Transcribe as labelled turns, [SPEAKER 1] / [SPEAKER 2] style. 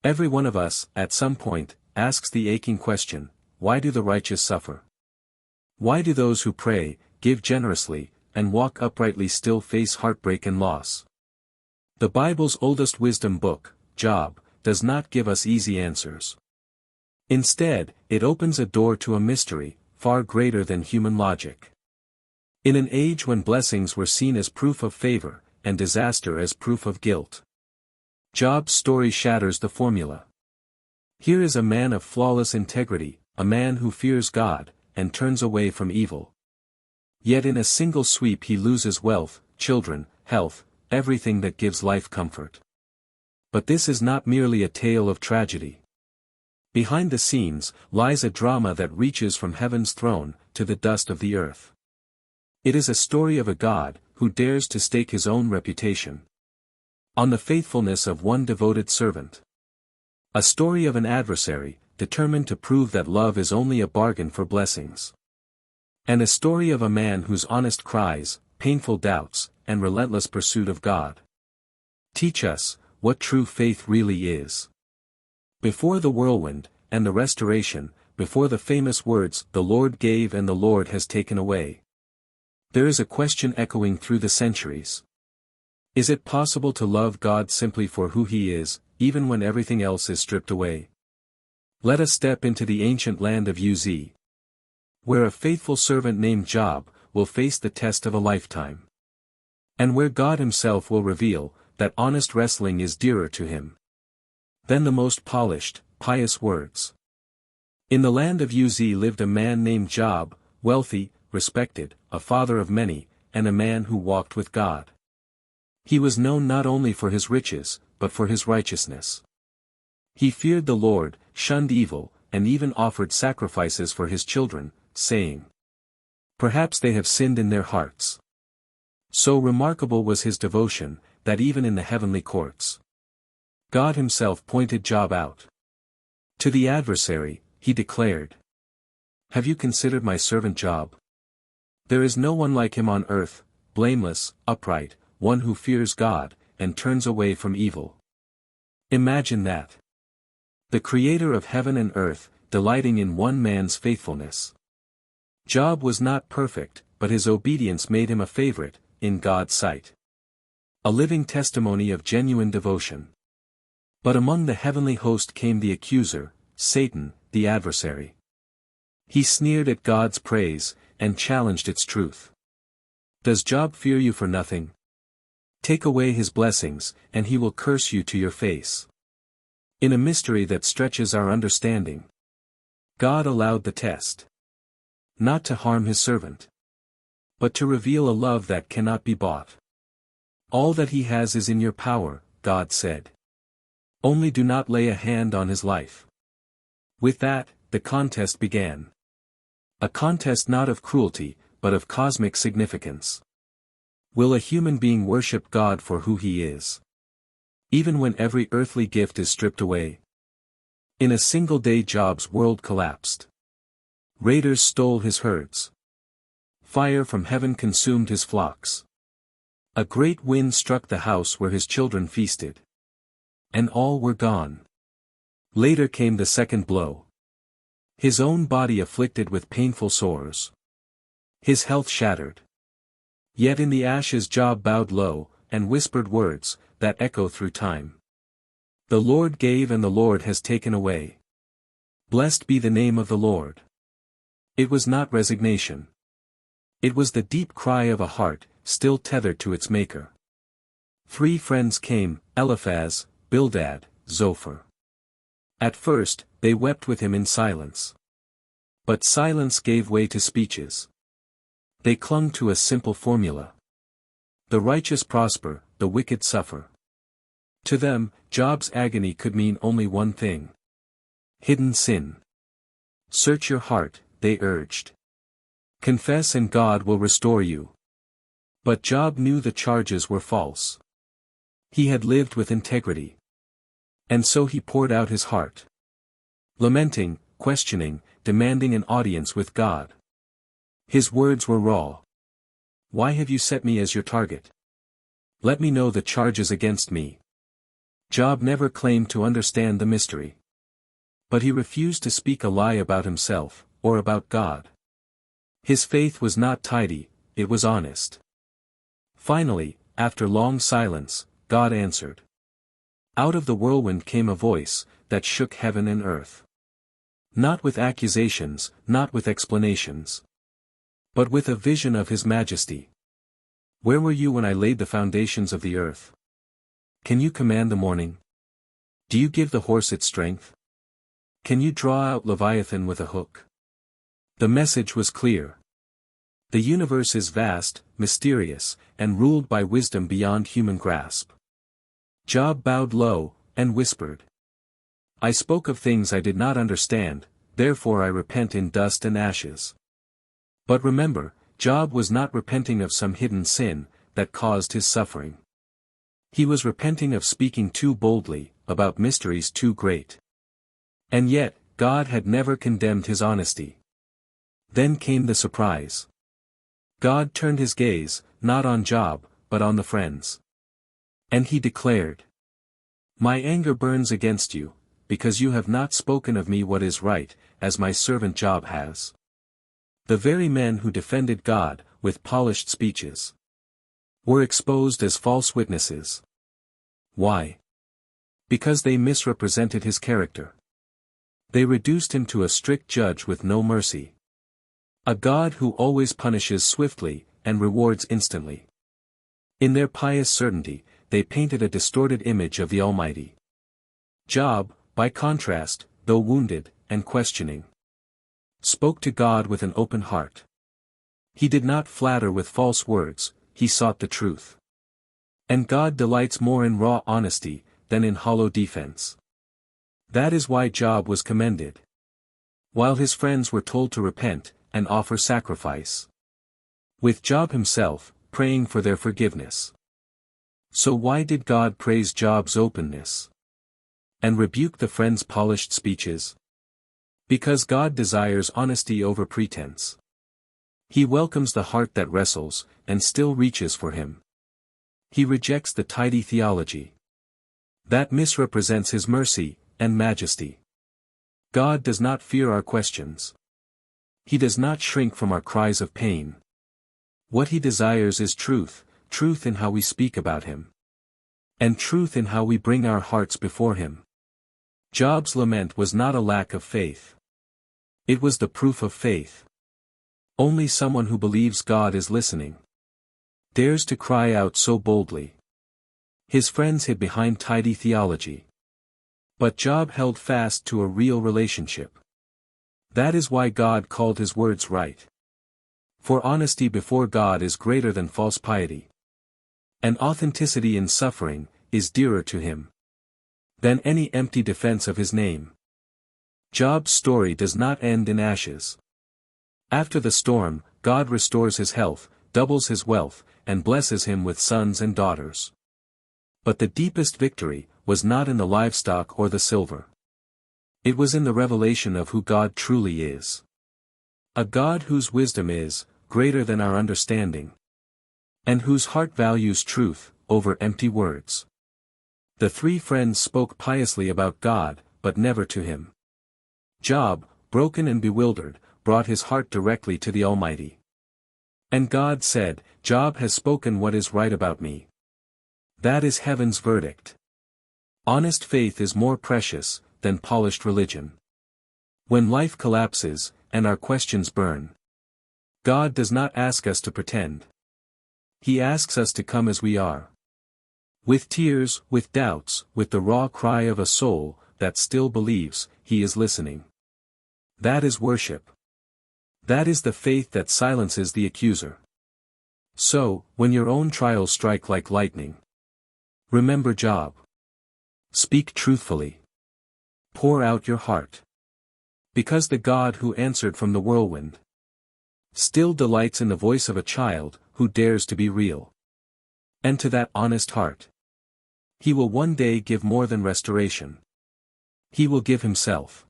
[SPEAKER 1] Every one of us, at some point, asks the aching question, why do the righteous suffer? Why do those who pray, give generously, and walk uprightly still face heartbreak and loss? The Bible's oldest wisdom book, Job, does not give us easy answers. Instead, it opens a door to a mystery, far greater than human logic. In an age when blessings were seen as proof of favor, and disaster as proof of guilt, Job's story shatters the formula. Here is a man of flawless integrity, a man who fears God, and turns away from evil. Yet in a single sweep he loses wealth, children, health, everything that gives life comfort. But this is not merely a tale of tragedy. Behind the scenes, lies a drama that reaches from heaven's throne, to the dust of the earth. It is a story of a God, who dares to stake his own reputation on the faithfulness of one devoted servant. A story of an adversary, determined to prove that love is only a bargain for blessings. And a story of a man whose honest cries, painful doubts, and relentless pursuit of God teach us what true faith really is. Before the whirlwind, and the restoration, before the famous words, "The Lord gave and the Lord has taken away," there is a question echoing through the centuries. Is it possible to love God simply for who He is, even when everything else is stripped away? Let us step into the ancient land of Uz, where a faithful servant named Job will face the test of a lifetime, and where God Himself will reveal that honest wrestling is dearer to Him than the most polished, pious words. In the land of Uz lived a man named Job, wealthy, respected, a father of many, and a man who walked with God. He was known not only for his riches, but for his righteousness. He feared the Lord, shunned evil, and even offered sacrifices for his children, saying, "Perhaps they have sinned in their hearts." So remarkable was his devotion, that even in the heavenly courts, God Himself pointed Job out. To the adversary, He declared, "Have you considered my servant Job? There is no one like him on earth, blameless, upright, one who fears God, and turns away from evil." Imagine that. The Creator of heaven and earth, delighting in one man's faithfulness. Job was not perfect, but his obedience made him a favorite, in God's sight. A living testimony of genuine devotion. But among the heavenly host came the accuser, Satan, the adversary. He sneered at God's praise, and challenged its truth. Does Job fear you for nothing? Take away his blessings, and he will curse you to your face. In a mystery that stretches our understanding, God allowed the test. Not to harm His servant, but to reveal a love that cannot be bought. All that he has is in your power, God said. Only do not lay a hand on his life. With that, the contest began. A contest not of cruelty, but of cosmic significance. Will a human being worship God for who He is, even when every earthly gift is stripped away? In a single day Job's world collapsed. Raiders stole his herds. Fire from heaven consumed his flocks. A great wind struck the house where his children feasted. And all were gone. Later came the second blow. His own body afflicted with painful sores. His health shattered. Yet in the ashes Job bowed low, and whispered words, that echo through time. The Lord gave and the Lord has taken away. Blessed be the name of the Lord. It was not resignation. It was the deep cry of a heart, still tethered to its Maker. 3 friends came, Eliphaz, Bildad, Zophar. At first, they wept with him in silence. But silence gave way to speeches. They clung to a simple formula. The righteous prosper, the wicked suffer. To them, Job's agony could mean only one thing. Hidden sin. Search your heart, they urged. Confess and God will restore you. But Job knew the charges were false. He had lived with integrity. And so he poured out his heart. Lamenting, questioning, demanding an audience with God. His words were raw. Why have you set me as your target? Let me know the charges against me. Job never claimed to understand the mystery. But he refused to speak a lie about himself, or about God. His faith was not tidy, it was honest. Finally, after long silence, God answered. Out of the whirlwind came a voice, that shook heaven and earth. Not with accusations, not with explanations. But with a vision of His majesty. Where were you when I laid the foundations of the earth? Can you command the morning? Do you give the horse its strength? Can you draw out Leviathan with a hook? The message was clear. The universe is vast, mysterious, and ruled by wisdom beyond human grasp. Job bowed low, and whispered. I spoke of things I did not understand, therefore I repent in dust and ashes. But remember, Job was not repenting of some hidden sin, that caused his suffering. He was repenting of speaking too boldly, about mysteries too great. And yet, God had never condemned his honesty. Then came the surprise. God turned his gaze, not on Job, but on the friends. And he declared. My anger burns against you, because you have not spoken of me what is right, as my servant Job has. The very men who defended God, with polished speeches, were exposed as false witnesses. Why? Because they misrepresented his character. They reduced him to a strict judge with no mercy. A God who always punishes swiftly, and rewards instantly. In their pious certainty, they painted a distorted image of the Almighty. Job, by contrast, though wounded, and questioning, spoke to God with an open heart. He did not flatter with false words, he sought the truth. And God delights more in raw honesty, than in hollow defense. That is why Job was commended. While his friends were told to repent, and offer sacrifice. With Job himself, praying for their forgiveness. So why did God praise Job's openness? And rebuke the friends' polished speeches? Because God desires honesty over pretense. He welcomes the heart that wrestles, and still reaches for him. He rejects the tidy theology that misrepresents his mercy and majesty. God does not fear our questions. He does not shrink from our cries of pain. What he desires is truth, truth in how we speak about him. And truth in how we bring our hearts before him. Job's lament was not a lack of faith. It was the proof of faith. Only someone who believes God is listening dares to cry out so boldly. His friends hid behind tidy theology. But Job held fast to a real relationship. That is why God called his words right. For honesty before God is greater than false piety. And authenticity in suffering is dearer to him than any empty defense of his name. Job's story does not end in ashes. After the storm, God restores his health, doubles his wealth, and blesses him with sons and daughters. But the deepest victory was not in the livestock or the silver. It was in the revelation of who God truly is. A God whose wisdom is greater than our understanding. And whose heart values truth over empty words. The three friends spoke piously about God, but never to him. Job, broken and bewildered, brought his heart directly to the Almighty. And God said, Job has spoken what is right about me. That is heaven's verdict. Honest faith is more precious than polished religion. When life collapses, and our questions burn, God does not ask us to pretend. He asks us to come as we are. With tears, with doubts, with the raw cry of a soul that still believes, he is listening. That is worship. That is the faith that silences the accuser. So, when your own trials strike like lightning, remember Job. Speak truthfully. Pour out your heart. Because the God who answered from the whirlwind still delights in the voice of a child who dares to be real. And to that honest heart, he will one day give more than restoration. He will give himself.